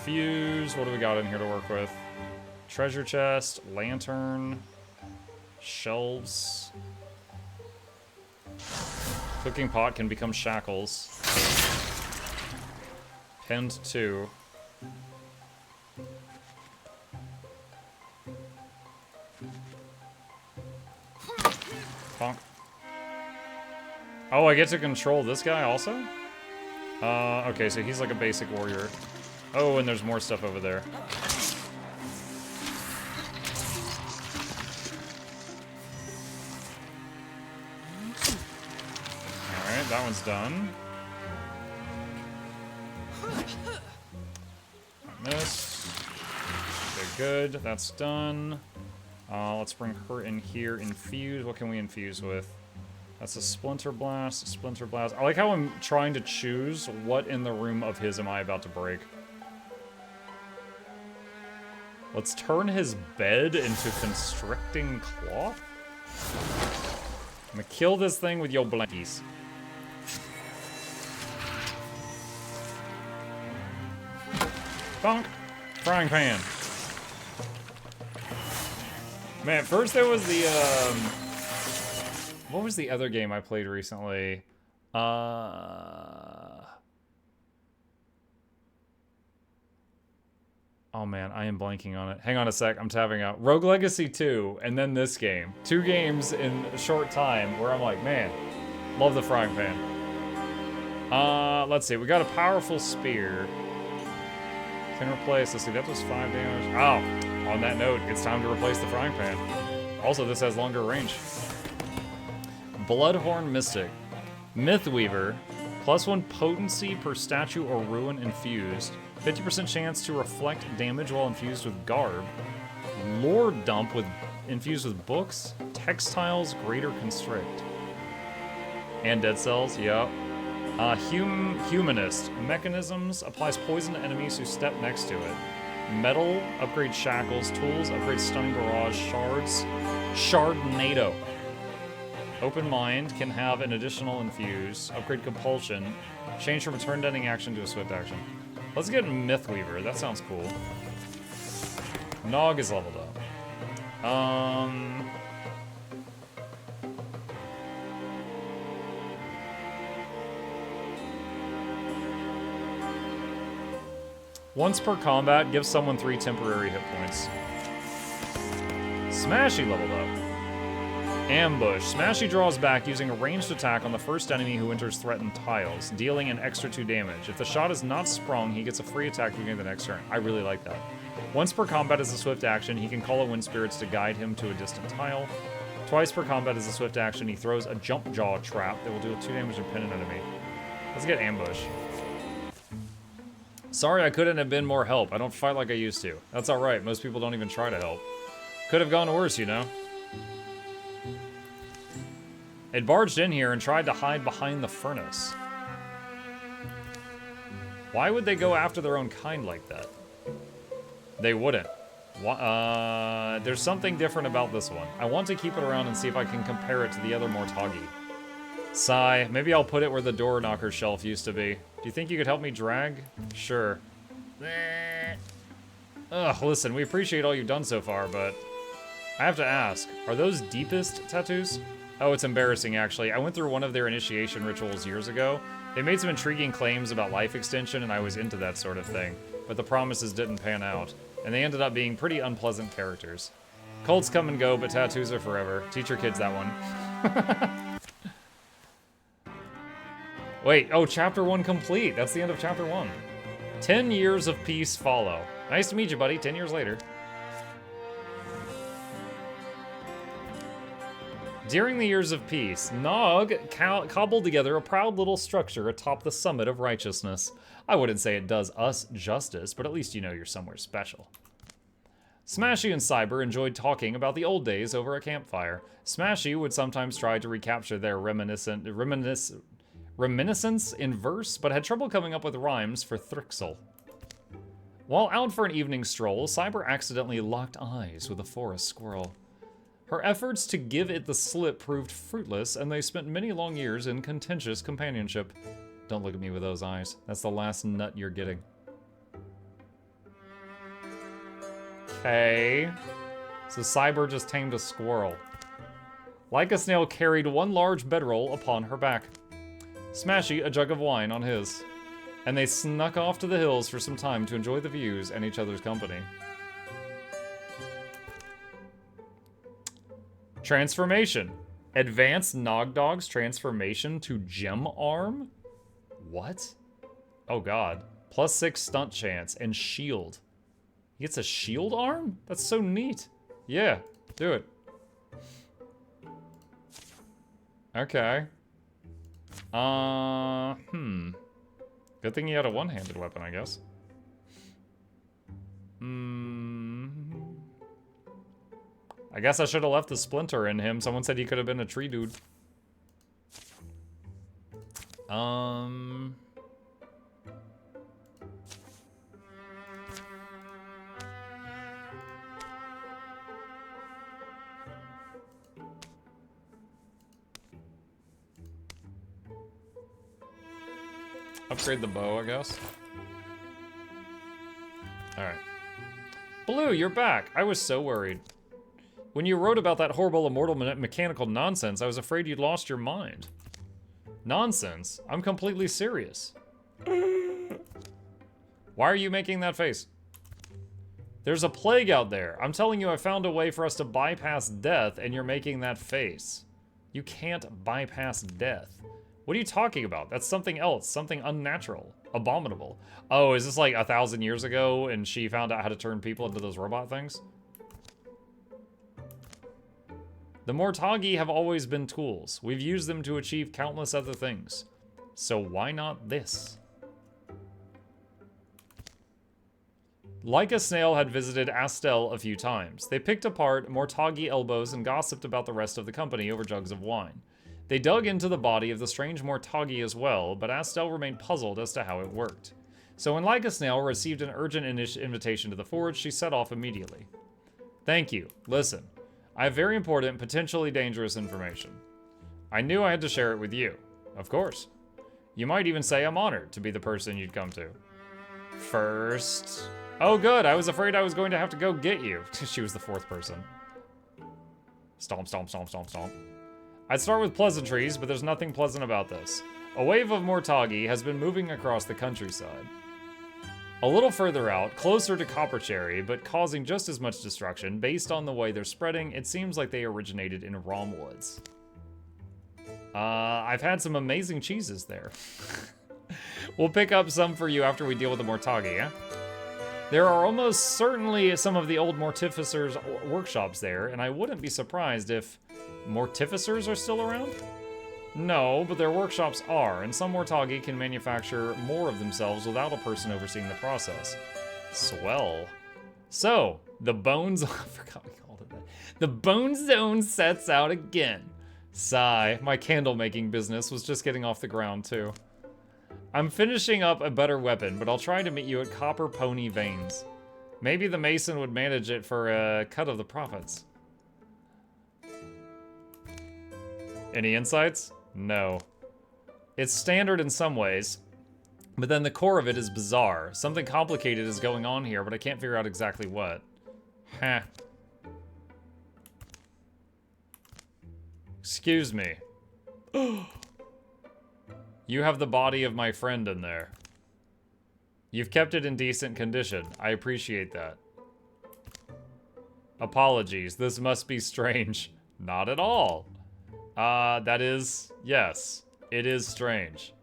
infuse. What do we got in here to work with? Treasure chest, lantern, shelves. Cooking pot can become shackles. Pinned 2. Bonk. Oh, I get to control this guy also? Okay, so he's like a basic warrior. Oh, and there's more stuff over there. Alright, that one's done. Missed. Okay, good. That's done. Let's bring her in here. Infuse. What can we infuse with? That's a Splinter Blast, a Splinter Blast. I like how I'm trying to choose what in the room of his am I about to break. Let's turn his bed into constricting cloth. I'm gonna kill this thing with your blankies. Bonk. Frying pan. Man, first there was the, what was the other game I played recently? Oh man, I am blanking on it. Hang on a sec, I'm tapping out. Rogue Legacy 2, and then this game. 2 games in a short time where I'm like, man, love the frying pan. Let's see, we got a powerful spear. Can replace, let's see, that was 5 damage. Oh, on that note, it's time to replace the frying pan. Also, this has longer range. Bloodhorn Mystic. Mythweaver. +1 potency per statue or ruin infused. 50% chance to reflect damage while infused with garb. Lore dump with infused with books. Textiles greater constrict. And dead cells, yep. Humanist. Mechanisms applies poison to enemies who step next to it. Metal, upgrade shackles. Tools, upgrade stunning barrage. Shards, Shardnado. Open mind can have an additional infuse. Upgrade compulsion. Change from a turn-ending action to a swift action. Let's get Mythweaver. That sounds cool. Nog is leveled up. Once per combat, give someone 3 temporary hit points. Smashy leveled up. Ambush. Smashy draws back using a ranged attack on the first enemy who enters threatened tiles, dealing an extra 2 damage. If the shot is not sprung, he gets a free attack beginning the next turn. I really like that. Once per combat as a swift action, he can call a wind spirits to guide him to a distant tile. Twice per combat as a swift action, he throws a jump jaw trap that will deal 2 damage and pin an enemy. Let's get Ambush. Sorry I couldn't have been more help. I don't fight like I used to. That's alright. Most people don't even try to help. Could have gone worse, you know? It barged in here and tried to hide behind the furnace. Why would they go after their own kind like that? They wouldn't. There's something different about this one. I want to keep it around and see if I can compare it to the other Mortagi. Sigh. Maybe I'll put it where the door knocker shelf used to be. Do you think you could help me drag? Sure. Ugh, listen, we appreciate all you've done so far, but I have to ask, are those deepest tattoos? Oh, it's embarrassing, actually. I went through one of their initiation rituals years ago. They made some intriguing claims about life extension, and I was into that sort of thing. But the promises didn't pan out, and they ended up being pretty unpleasant characters. Cults come and go, but tattoos are forever. Teach your kids that one. Wait, oh, Chapter 1 complete. That's the end of Chapter 1. 10 years of peace follow. Nice to meet you, buddy. 10 years later. During the years of peace, Nog cobbled together a proud little structure atop the summit of righteousness. I wouldn't say it does us justice, but at least you know you're somewhere special. Smashy and Cyber enjoyed talking about the old days over a campfire. Smashy would sometimes try to recapture their reminiscence in verse, but had trouble coming up with rhymes for Thrixel. While out for an evening stroll, Cyber accidentally locked eyes with a forest squirrel. Her efforts to give it the slip proved fruitless, and they spent many long years in contentious companionship. Don't look at me with those eyes. That's the last nut you're getting. Okay. So Cyber just tamed a squirrel. Like a snail carried one large bedroll upon her back. Smashy a jug of wine on his. And they snuck off to the hills for some time to enjoy the views and each other's company. Transformation. Advanced Nogdog's transformation to Gem Arm? What? Oh god. +6 stunt chance and shield. He gets a shield arm? That's so neat. Yeah, do it. Okay. Good thing he had a one-handed weapon, I guess. I guess I should have left the splinter in him. Someone said he could have been a tree dude. Upgrade the bow, I guess. Alright. Blue, you're back. I was so worried. When you wrote about that horrible immortal mechanical nonsense, I was afraid you'd lost your mind. Nonsense? I'm completely serious. Why are you making that face? There's a plague out there. I'm telling you I found a way for us to bypass death, and you're making that face. You can't bypass death. What are you talking about? That's something else, something unnatural, abominable. Oh, is this like 1,000 years ago and she found out how to turn people into those robot things? The Mortagi have always been tools. We've used them to achieve countless other things. So why not this? Like a Snail had visited Astel a few times. They picked apart Mortagi elbows and gossiped about the rest of the company over jugs of wine. They dug into the body of the strange Mortagi as well, but Astel remained puzzled as to how it worked. So when Like a Snail received an urgent invitation to the forge, she set off immediately. Thank you. Listen, I have very important, potentially dangerous information. I knew I had to share it with you. Of course. You might even say I'm honored to be the person you'd come to. First... Oh good, I was afraid I was going to have to go get you. She was the fourth person. Stomp, stomp, stomp, stomp, stomp. I'd start with pleasantries, but there's nothing pleasant about this. A wave of Mortagi has been moving across the countryside. A little further out, closer to Coppercherry, but causing just as much destruction, based on the way they're spreading, it seems like they originated in Romwoods. I've had some amazing cheeses there. We'll pick up some for you after we deal with the Mortagi, yeah? There are almost certainly some of the old Mortificers' workshops there, and I wouldn't be surprised if Mortificers are still around? No, but their workshops are, and some Mortagi can manufacture more of themselves without a person overseeing the process. Swell. So, the Bones... I forgot we called it that. The Bone Zone sets out again. Sigh, my candle-making business was just getting off the ground, too. I'm finishing up a better weapon, but I'll try to meet you at Copper Pony Veins. Maybe the Mason would manage it for a cut of the profits. Any insights? No. It's standard in some ways, but then the core of it is bizarre. Something complicated is going on here, but I can't figure out exactly what. Huh. Excuse me. You have the body of my friend in there. You've kept it in decent condition. I appreciate that. Apologies, this must be strange. Not at all. That is, yes, it is strange.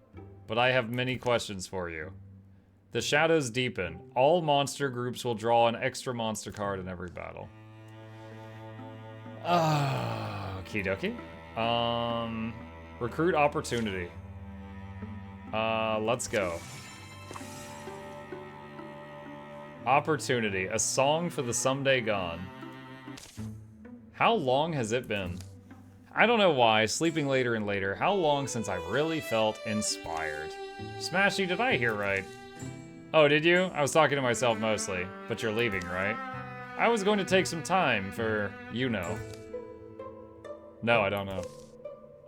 But I have many questions for you. The shadows deepen. All monster groups will draw an extra monster card in every battle. Okie dokie. Recruit opportunity. Let's go. Opportunity, a song for the someday gone. How long has it been? I don't know why, sleeping later and later, how long since I really felt inspired? Smashy, did I hear right? Oh, did you? I was talking to myself mostly, but you're leaving, right? I was going to take some time for, you know. No, I don't know.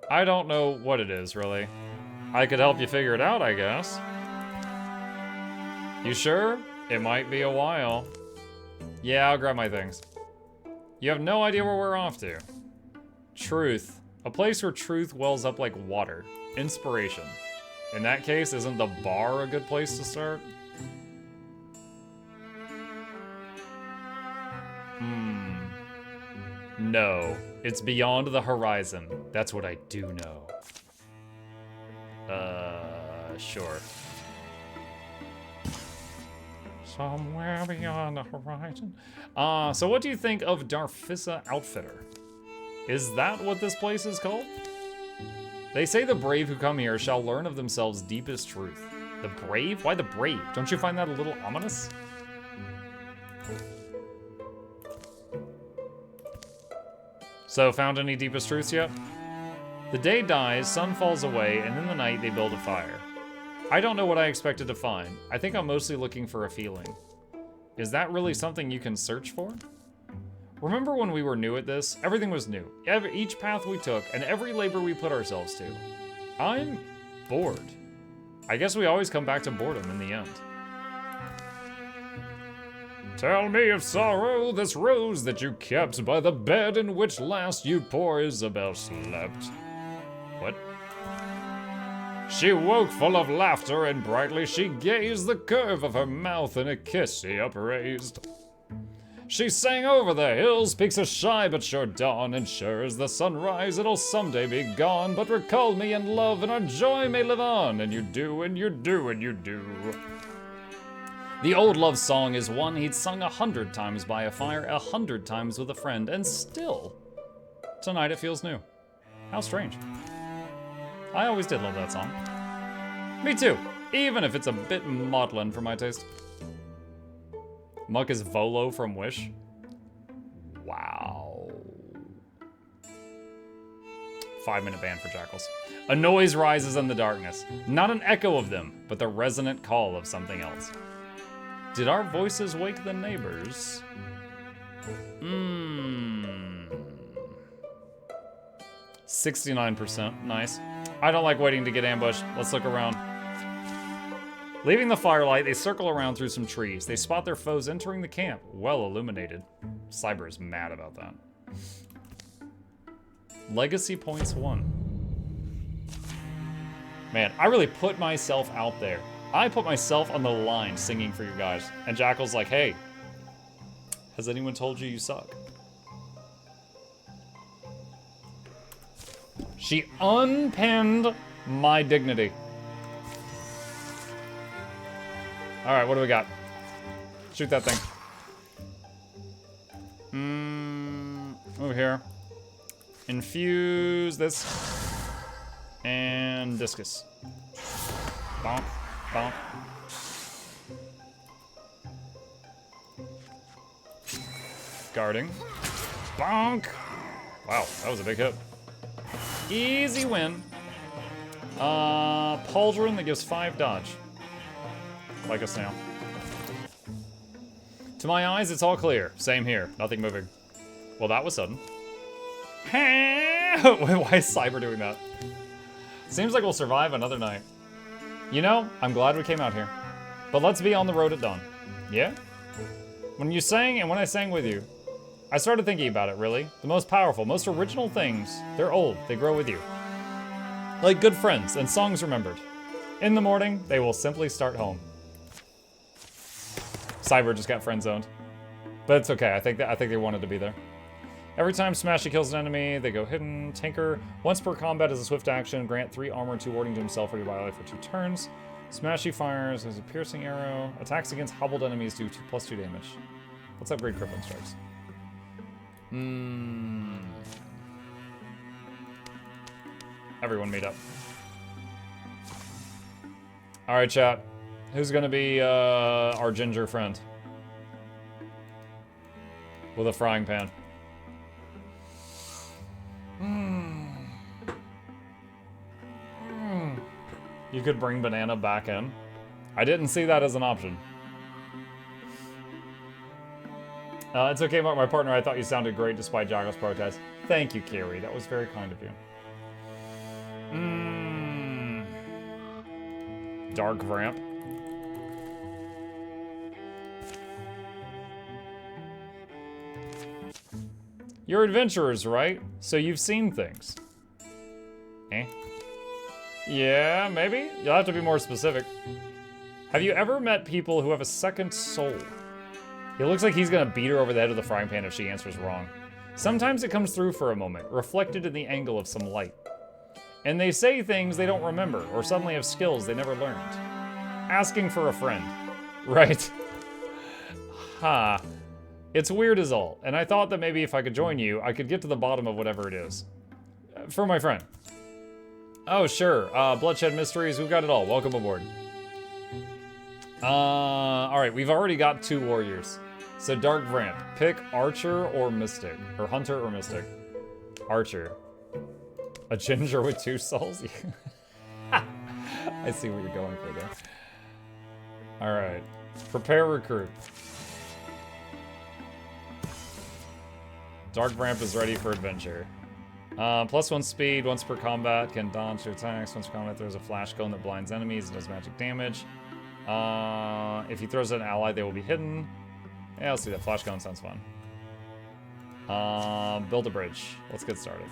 I don't know what it is, really. I could help you figure it out, I guess. You sure? It might be a while. Yeah, I'll grab my things. You have no idea where we're off to. Truth. A place where truth wells up like water. Inspiration. In that case, isn't the bar a good place to start? No. It's beyond the horizon. That's what I do know. Sure. Somewhere beyond the horizon. So what do you think of Darfissa Outfitter? Is that what this place is called? They say the brave who come here shall learn of themselves deepest truth. The brave? Why the brave? Don't you find that a little ominous? So, found any deepest truths yet? The day dies, sun falls away, and in the night they build a fire. I don't know what I expected to find. I think I'm mostly looking for a feeling. Is that really something you can search for? Remember when we were new at this? Everything was new. Each path we took, and every labor we put ourselves to. I'm bored. I guess we always come back to boredom in the end. Tell me of sorrow, this rose that you kept by the bed in which last you poor Isabel slept. What? She woke full of laughter and brightly she gazed, the curve of her mouth in a kiss she upraised. She sang over the hills, peaks of shy but sure dawn, and sure as the sunrise it'll someday be gone, but recall me in love and our joy may live on, and you do, and you do, and you do. The old love song is one he'd sung 100 times by a fire, 100 times with a friend, and still, tonight it feels new. How strange. I always did love that song. Me too, even if it's a bit maudlin for my taste. Muck is Volo from Wish. Wow. 5-minute ban for jackals. A noise rises in the darkness. Not an echo of them, but the resonant call of something else. Did our voices wake the neighbors? 69%, nice. I don't like waiting to get ambushed. Let's look around. Leaving the firelight, they circle around through some trees. They spot their foes entering the camp, well illuminated. Cyber is mad about that. Legacy points 1. Man, I really put myself out there. I put myself on the line singing for you guys. And Jackal's like, hey, has anyone told you you suck? She unpinned my dignity. All right, what do we got? Shoot that thing. Over here. Infuse this. And discus. Bonk, bonk. Guarding. Bonk. Wow, that was a big hit. Easy win. Pauldron that gives 5 dodge. Like us now. To my eyes, it's all clear. Same here. Nothing moving. Well, that was sudden. Why is Cyber doing that? Seems like we'll survive another night. You know, I'm glad we came out here. But let's be on the road at dawn. Yeah? When you sang and when I sang with you, I started thinking about it, really. The most powerful, most original things, they're old. They grow with you. Like good friends and songs remembered. In the morning, they will simply start home. Cyber just got friend zoned, but it's okay. I think they wanted to be there. Every time Smashy kills an enemy, they go hidden. Tinker, once per combat as a swift action, grant 3 armor and 2 warding to himself or your life for 2 turns. Smashy fires as a piercing arrow. Attacks against hobbled enemies do +2 damage. Let's upgrade crippling strikes. Everyone meet up. All right, chat. Who's gonna be our ginger friend? With a frying pan. You could bring Banana back in. I didn't see that as an option. It's okay, Mark, my partner. I thought you sounded great despite Jaggo's protest. Thank you, Carrie. That was very kind of you. Dark ramp. You're adventurers, right? So you've seen things. Eh? Yeah, maybe? You'll have to be more specific. Have you ever met people who have a second soul? He looks like he's gonna beat her over the head with a frying pan if she answers wrong. Sometimes it comes through for a moment, reflected in the angle of some light. And they say things they don't remember, or suddenly have skills they never learned. Asking for a friend. Right. Ha. It's weird as all, and I thought that maybe if I could join you, I could get to the bottom of whatever it is. For my friend. Oh, sure. Bloodshed Mysteries, we've got it all. Welcome aboard. Alright, we've already got 2 warriors. So Dark Vamp, pick Archer or Mystic. Or Hunter or Mystic. Archer. A ginger with 2 souls? I see what you're going for there. Alright. Prepare recruit. Dark Vamp is ready for adventure. +1 speed, once per combat, can dodge your attacks. Once per combat, throws a flash cone that blinds enemies and does magic damage. If he throws at an ally, they will be hidden. Yeah, let's do that. Flash cone sounds fun. Build a bridge. Let's get started.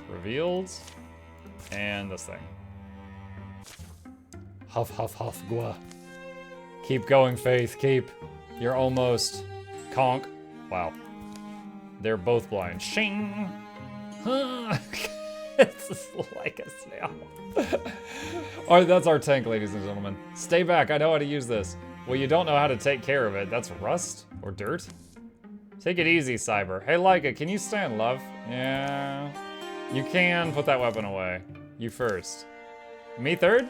Revealed. And this thing. Huff, huff, huff, gwa. Keep going, Faith, keep. You're almost. Conk. Wow. They're both blind. Shing! It's like a snail. Alright, that's our tank, ladies and gentlemen. Stay back, I know how to use this. Well, you don't know how to take care of it. That's rust? Or dirt? Take it easy, Cyber. Hey, Leica, can you stand, love? Yeah. You can put that weapon away. You first. Me third?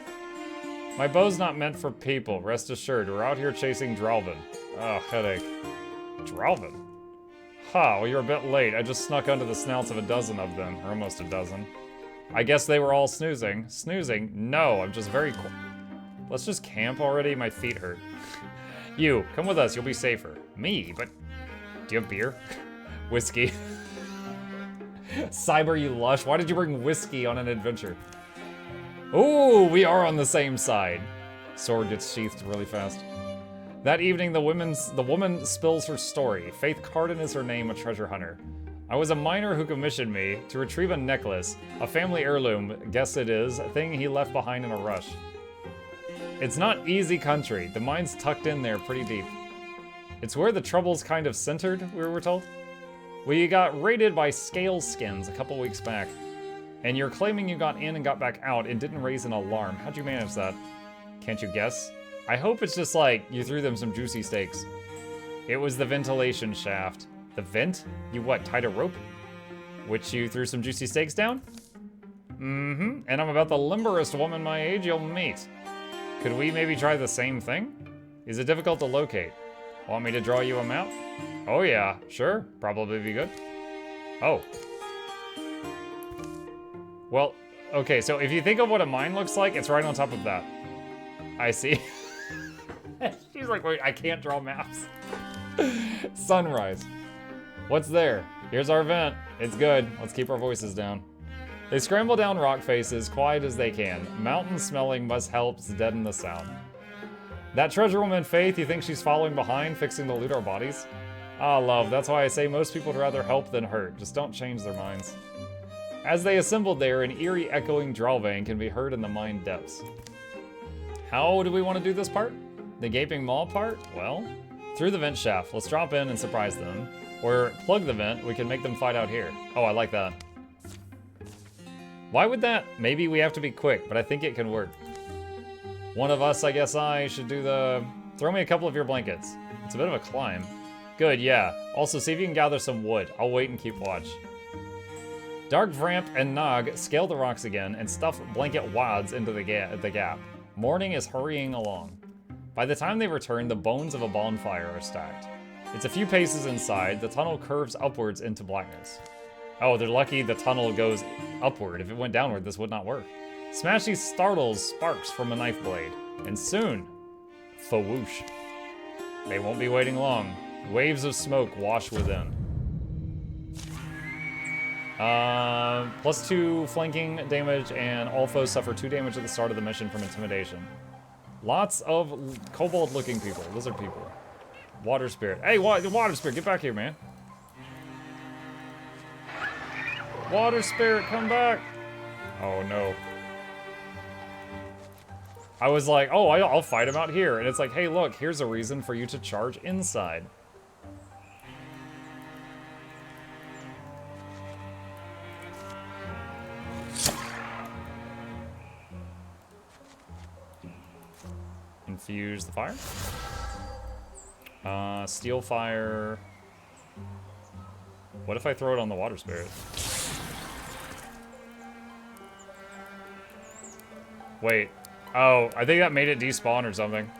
My bow's not meant for people, rest assured. We're out here chasing Dralvin. Oh, headache. Dralvin? Ha, well, you're a bit late. I just snuck under the snouts of a dozen of them, or almost a dozen. I guess they were all snoozing. Snoozing? No, I'm just very cool. Let's just camp already, my feet hurt. You, come with us, you'll be safer. Me? But do you have beer? Whiskey. Cyber, you lush. Why did you bring whiskey on an adventure? Ooh, we are on the same side. Sword gets sheathed really fast. That evening, the woman spills her story. Faith Cardin is her name, a treasure hunter. I was a miner who commissioned me to retrieve a necklace, a family heirloom, guess it is, a thing he left behind in a rush. It's not easy country. The mine's tucked in there pretty deep. It's where the trouble's kind of centered, we were told. We got raided by scale skins a couple weeks back. And you're claiming you got in and got back out. It didn't raise an alarm. How'd you manage that? Can't you guess? I hope it's just like you threw them some juicy steaks. It was the ventilation shaft. The vent? You what, tied a rope? Which you threw some juicy steaks down? Mm-hmm. And I'm about the limberest woman my age you'll meet. Could we maybe try the same thing? Is it difficult to locate? Want me to draw you a map? Oh yeah, sure. Probably be good. Oh. Well, okay, so if you think of what a mine looks like, it's right on top of that. I see. She's like, wait, I can't draw maps. Sunrise. What's there? Here's our vent. It's good. Let's keep our voices down. They scramble down rock faces, quiet as they can. Mountain smelling must help deaden the sound. That treasure woman, Faith, you think she's following behind, fixing to loot our bodies? Ah, love, that's why I say most people would rather help than hurt. Just don't change their minds. As they assembled there, an eerie echoing Dralvang can be heard in the mine depths. How do we want to do this part? The gaping maw part? Well, through the vent shaft. Let's drop in and surprise them. Or plug the vent, we can make them fight out here. Oh, I like that. Why would that? Maybe we have to be quick, but I think it can work. One of us, I guess I should do the... Throw me a couple of your blankets. It's a bit of a climb. Good, yeah. Also, see if you can gather some wood. I'll wait and keep watch. Dark Vamp and Nog scale the rocks again and stuff blanket wads into the gap. Morning is hurrying along. By the time they return, the bones of a bonfire are stacked. It's a few paces inside. The tunnel curves upwards into blackness. Oh, they're lucky the tunnel goes upward. If it went downward, this would not work. Smashy startles sparks from a knife blade. And soon, fa-whoosh. They won't be waiting long. Waves of smoke wash within. +2 flanking damage, and all foes suffer 2 damage at the start of the mission from intimidation. Lots of kobold-looking people, lizard people. Water spirit. Hey, water spirit, get back here, man. Water spirit, come back. Oh, no. I was like, oh, I'll fight him out here. And it's like, hey, look, here's a reason for you to charge inside. Infuse the fire. Steel fire. What if I throw it on the water spirit? Wait. Oh, I think that made it despawn or something.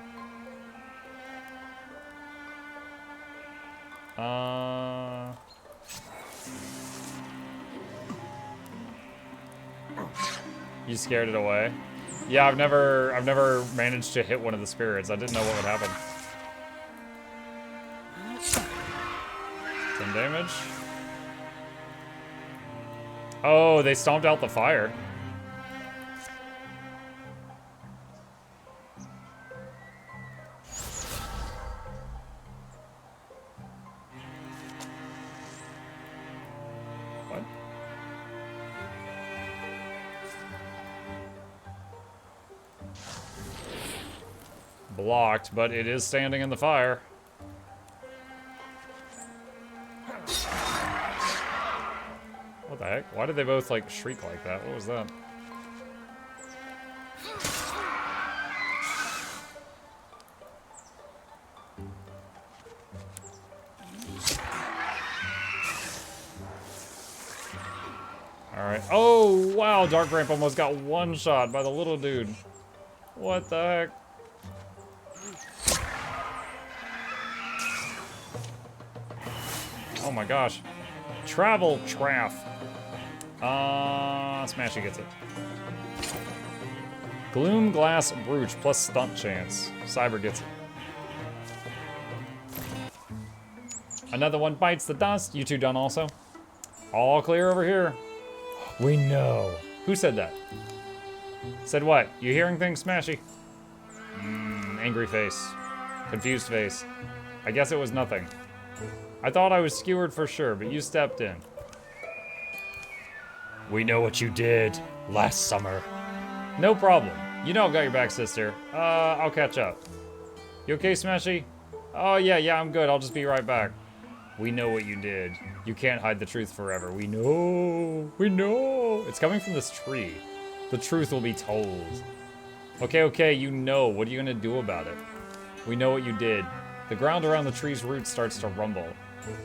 You scared it away? Yeah, I've never managed to hit one of the spirits. I didn't know what would happen. 10 damage. Oh, they stomped out the fire. What? Blocked, but it is standing in the fire. What the heck? Why did they both, like, shriek like that? What was that? Alright. Oh, wow! Dark Ramp almost got one shot by the little dude. What the heck? Oh my gosh. Travel Traff. Smashy gets it. Gloom Glass Brooch plus stunt chance. Cyber gets it. Another one bites the dust. You two done also? All clear over here. We know. Who said that? Said what? You hearing things, Smashy? Angry face. Confused face. I guess it was nothing. I thought I was skewered for sure, but you stepped in. We know what you did last summer. No problem. You know I've got your back, sister. I'll catch up. You okay, Smashy? Oh, yeah, I'm good. I'll just be right back. We know what you did. You can't hide the truth forever. We know. We know. It's coming from this tree. The truth will be told. Okay, you know. What are you gonna do about it? We know what you did. The ground around the tree's roots starts to rumble.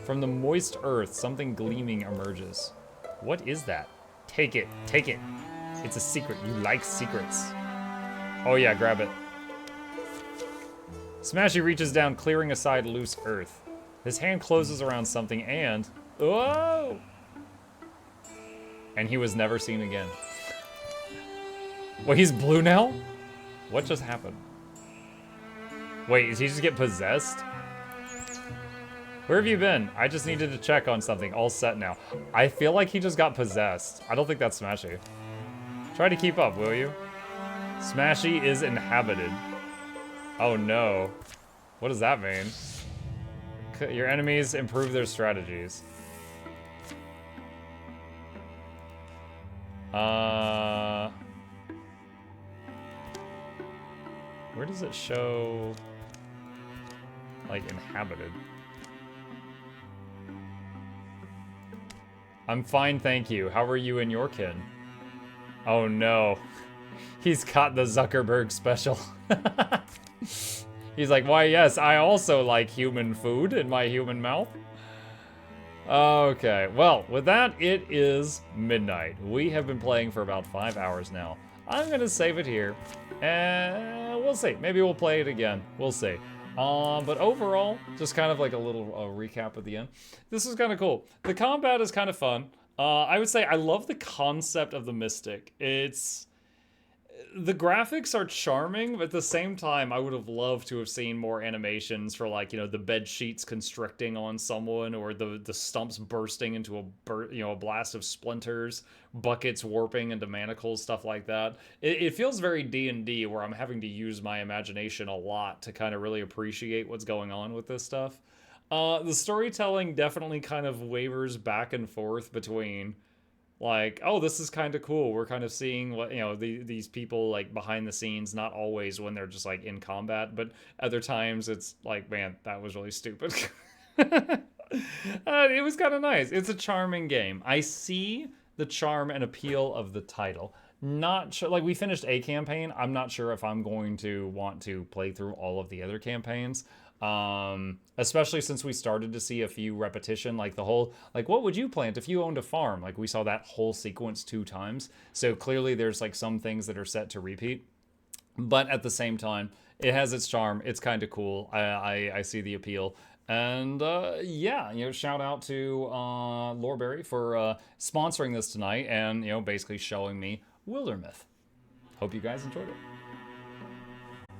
From the moist earth, something gleaming emerges. What is that? Take it. Take it. It's a secret. You like secrets. Oh yeah, grab it. Smashy reaches down, clearing aside loose earth. His hand closes around something and... Whoa! And he was never seen again. Wait, he's blue now? What just happened? Wait, did he just get possessed? Where have you been? I just needed to check on something. All set now. I feel like he just got possessed. I don't think that's Smashy. Try to keep up, will you? Smashy is inhabited. Oh no. What does that mean? Your enemies improve their strategies. Where does it show, like, inhabited? I'm fine, thank you. How are you and your kin? Oh no. He's caught the Zuckerberg special. He's like, why yes, I also like human food in my human mouth. Okay, well, with that, it is midnight. We have been playing for about 5 hours now. I'm gonna save it here, and we'll see. Maybe we'll play it again. We'll see. But overall, just kind of like a little recap at the end. This is kind of cool. The combat is kind of fun. I would say I love the concept of the Mystic. It's the graphics are charming, but at the same time, I would have loved to have seen more animations for, like, the bed sheets constricting on someone, or the stumps bursting into a blast of splinters, buckets warping into manacles, stuff like that. It feels very D&D, where I'm having to use my imagination a lot to kind of really appreciate what's going on with this stuff. The storytelling definitely kind of wavers back and forth between, like, oh, this is kind of cool. We're kind of seeing what, these people, like, behind the scenes, not always when they're just, like, in combat, but other times it's like, man, that was really stupid. It was kind of nice. It's a charming game. I see the charm and appeal of the title. Not sure, like, we finished a campaign. I'm not sure if I'm going to want to play through all of the other campaigns. Especially since we started to see a few repetition, like the whole, like, what would you plant if you owned a farm? Like, we saw that whole sequence 2 times. So clearly there's, like, some things that are set to repeat. But at the same time, it has its charm. It's kind of cool. I see the appeal. And yeah, shout out to Loreberry for sponsoring this tonight and, basically showing me Wildermyth. Hope you guys enjoyed it.